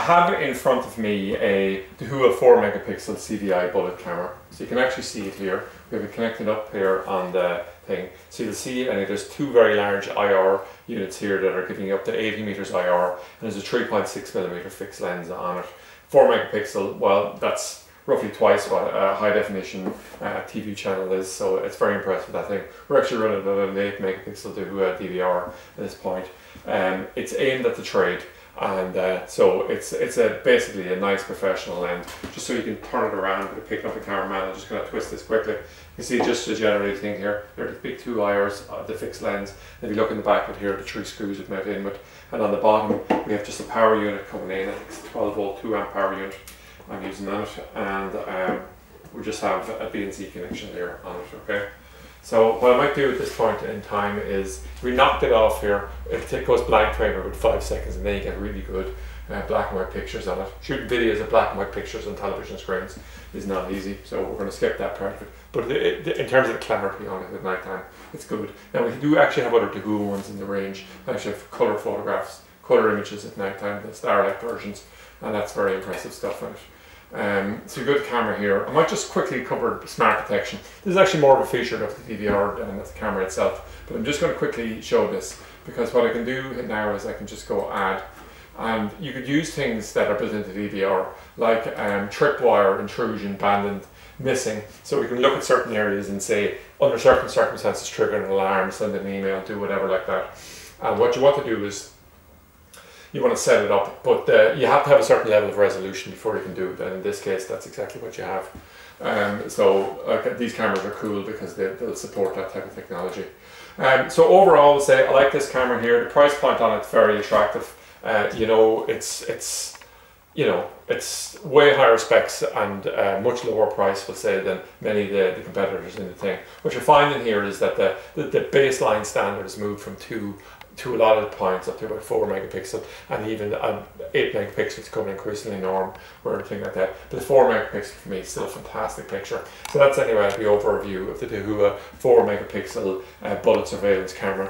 have in front of me a Dahua 4MP CVI bullet camera. So you can actually see it here. We have it connected up here on the thing. So you'll see, and there's two very large IR units here that are giving you up to 80 meters IR, and there's a 3.6mm fixed lens on it. 4MP, well, that's roughly twice what a high definition TV channel is, so it's very impressive, that thing. We're actually running an 8MP Dahua DVR at this point. It's aimed at the trade, and so it's basically a nice professional lens. Just so you can turn it around with picking up the cameraman, I'm just going to twist this quickly. You can see just the generated thing here. There are the big two IRs, the fixed lens. If you look in the back of it here, the three screws we've made in with, and on the bottom we have just a power unit coming in. I think it's a 12 volt 2 amp power unit. I'm using that, and we just have a BNC connection there on it. Okay. So what I might do at this point in time is, we knocked it off here, it goes blank for about 5 seconds, and then you get really good black and white pictures on it. Shooting videos of black and white pictures on television screens is not easy, so we're going to skip that part of it. But in terms of the clarity on it at night time, it's good. Now we do actually have other Dahua ones in the range. I actually have colour photographs, colour images at night time, the Starlight versions, and that's very impressive stuff on it. So a good camera here. I might just quickly cover smart detection. This is actually more of a feature of the DVR than the camera itself, but I'm just going to quickly show this, because what I can do now is I can just go add, and you could use things that are built into DVR like tripwire intrusion, abandoned, missing, so we can look at certain areas and say under certain circumstances trigger an alarm, send an email, do whatever like that. And what you want to do is you want to set it up, but you have to have a certain level of resolution before you can do it, and in this case that's exactly what you have. So these cameras are cool because they'll support that type of technology. So overall, I'll say I like this camera here. The price point on it's very attractive. You know, it's way higher specs and much lower price, we'll say, than many of the competitors in the thing. What you're finding here is that the baseline standard has moved from 2 to a lot of the points up to about 4MP, and even 8MP coming increasingly norm or anything like that. But the 4MP for me is still a fantastic picture. So that's anyway the overview of the Dahua 4MP bullet surveillance camera.